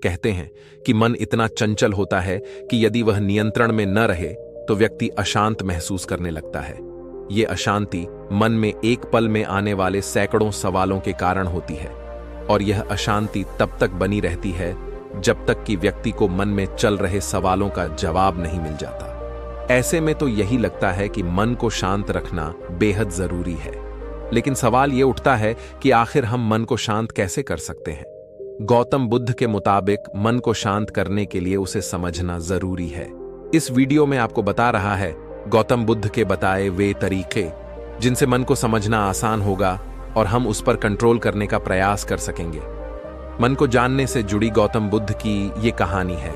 कहते हैं कि मन इतना चंचल होता है कि यदि वह नियंत्रण में न रहे तो व्यक्ति अशांत महसूस करने लगता है। ये अशांति मन में एक पल में आने वाले सैकड़ों सवालों के कारण होती है और यह अशांति तब तक बनी रहती है जब तक कि व्यक्ति को मन में चल रहे सवालों का जवाब नहीं मिल जाता। ऐसे में तो यही लगता है कि मन को शांत रखना बेहद जरूरी है, लेकिन सवाल यह उठता है कि आखिर हम मन को शांत कैसे कर सकते हैं। गौतम बुद्ध के मुताबिक मन को शांत करने के लिए उसे समझना जरूरी है। इस वीडियो में आपको बता रहा है गौतम बुद्ध के बताए वे तरीके जिनसे मन को समझना आसान होगा और हम उस पर कंट्रोल करने का प्रयास कर सकेंगे। मन को जानने से जुड़ी गौतम बुद्ध की ये कहानी है।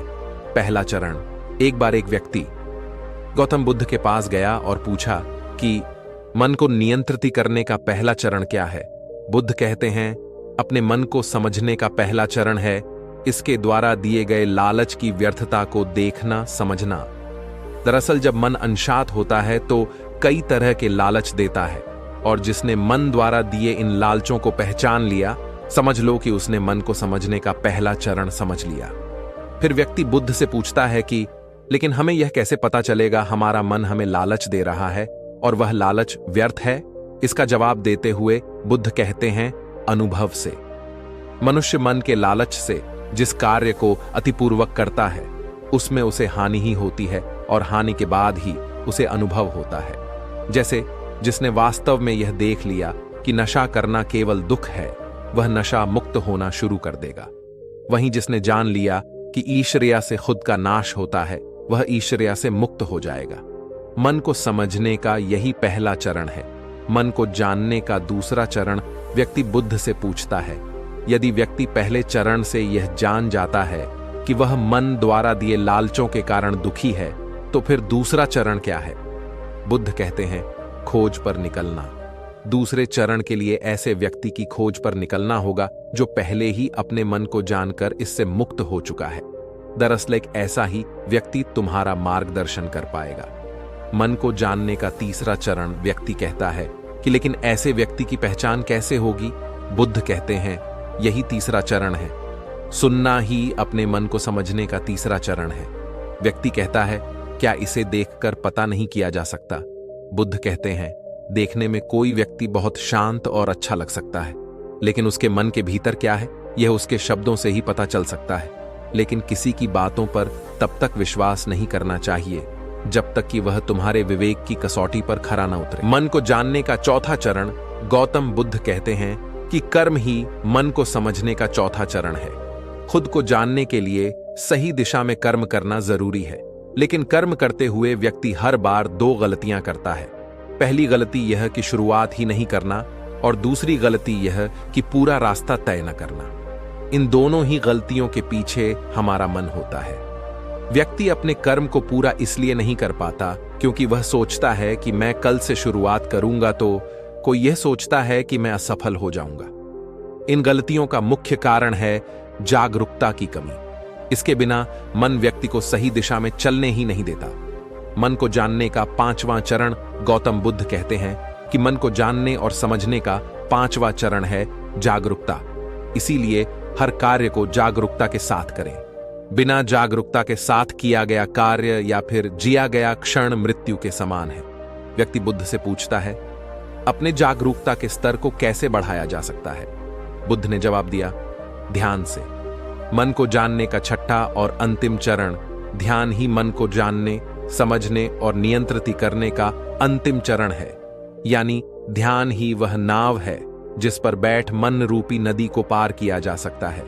पहला चरण। एक बार एक व्यक्ति गौतम बुद्ध के पास गया और पूछा कि मन को नियंत्रित करने का पहला चरण क्या है। बुद्ध कहते हैं, अपने मन को समझने का पहला चरण है इसके द्वारा दिए गए लालच की व्यर्थता को देखना समझना। दरअसल जब मन अनशांत होता है तो कई तरह के लालच देता है और जिसने मन द्वारा दिए इन लालचों को पहचान लिया, समझ लो कि उसने मन को समझने का पहला चरण समझ लिया। फिर व्यक्ति बुद्ध से पूछता है कि लेकिन हमें यह कैसे पता चलेगा हमारा मन हमें लालच दे रहा है और वह लालच व्यर्थ है। इसका जवाब देते हुए बुद्ध कहते हैं, अनुभव से। मनुष्य मन के लालच से जिस कार्य को अतिपूर्वक करता है उसमें उसे हानि ही होती है और हानि के बाद ही उसे अनुभव होता है। जैसे जिसने वास्तव में यह देख लिया कि नशा करना केवल दुख है, वह नशा मुक्त होना शुरू कर देगा। वहीं जिसने जान लिया कि ईश्वरिया से खुद का नाश होता है, वह ईश्वरिया से मुक्त हो जाएगा। मन को समझने का यही पहला चरण है। मन को जानने का दूसरा चरण व्यक्ति बुद्ध से पूछता है। यदि व्यक्ति पहले चरण से यह जान जाता है कि वह मन द्वारा दिए लालचों के कारण दुखी है, तो फिर दूसरा चरण क्या है। बुद्ध कहते हैं, खोज पर निकलना। दूसरे चरण के लिए ऐसे व्यक्ति की खोज पर निकलना होगा जो पहले ही अपने मन को जानकर इससे मुक्त हो चुका है। दरअसल एक ऐसा ही व्यक्ति तुम्हारा मार्गदर्शन कर पाएगा। मन को जानने का तीसरा चरण व्यक्ति कहता है कि लेकिन ऐसे व्यक्ति की पहचान कैसे होगी। बुद्ध कहते हैं, यही तीसरा चरण है। सुनना ही अपने मन को समझने का तीसरा चरण है। व्यक्ति कहता है, क्या इसे देखकर पता नहीं किया जा सकता। बुद्ध कहते हैं, देखने में कोई व्यक्ति बहुत शांत और अच्छा लग सकता है, लेकिन उसके मन के भीतर क्या है यह उसके शब्दों से ही पता चल सकता है। लेकिन किसी की बातों पर तब तक विश्वास नहीं करना चाहिए जब तक कि वह तुम्हारे विवेक की कसौटी पर खरा न उतरे। मन को जानने का चौथा चरण गौतम बुद्ध कहते हैं कि कर्म ही मन को समझने का चौथा चरण है। खुद को जानने के लिए सही दिशा में कर्म करना जरूरी है, लेकिन कर्म करते हुए व्यक्ति हर बार दो गलतियां करता है। पहली गलती यह कि शुरुआत ही नहीं करना और दूसरी गलती यह कि पूरा रास्ता तय न करना। इन दोनों ही गलतियों के पीछे हमारा मन होता है। व्यक्ति अपने कर्म को पूरा इसलिए नहीं कर पाता क्योंकि वह सोचता है कि मैं कल से शुरुआत करूंगा तो कोई यह सोचता है कि मैं असफल हो जाऊंगा। इन गलतियों का मुख्य कारण है जागरूकता की कमी। इसके बिना मन व्यक्ति को सही दिशा में चलने ही नहीं देता। मन को जानने का पांचवां चरण गौतम बुद्ध कहते हैं कि मन को जानने और समझने का पांचवां चरण है जागरूकता। इसीलिए हर कार्य को जागरूकता के साथ करें। बिना जागरूकता के साथ किया गया कार्य या फिर जिया गया क्षण मृत्यु के समान है। व्यक्ति बुद्ध से पूछता है, अपने जागरूकता के स्तर को कैसे बढ़ाया जा सकता है। बुद्ध ने जवाब दिया, ध्यान से। मन को जानने का छठा और अंतिम चरण ध्यान ही मन को जानने, समझने और नियंत्रित करने का अंतिम चरण है। यानी ध्यान ही वह नाव है जिस पर बैठ मन रूपी नदी को पार किया जा सकता है।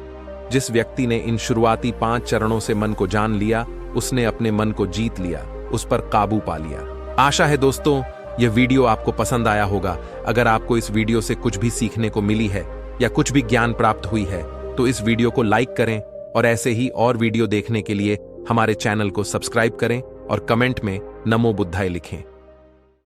जिस व्यक्ति ने इन शुरुआती 5 चरणों से मन को जान लिया, उसने अपने मन को जीत लिया, उस पर काबू पा लिया। आशा है दोस्तों यह वीडियो आपको पसंद आया होगा। अगर आपको इस वीडियो से कुछ भी सीखने को मिली है या कुछ भी ज्ञान प्राप्त हुई है तो इस वीडियो को लाइक करें और ऐसे ही और वीडियो देखने के लिए हमारे चैनल को सब्सक्राइब करें और कमेंट में नमो बुद्धाय लिखें।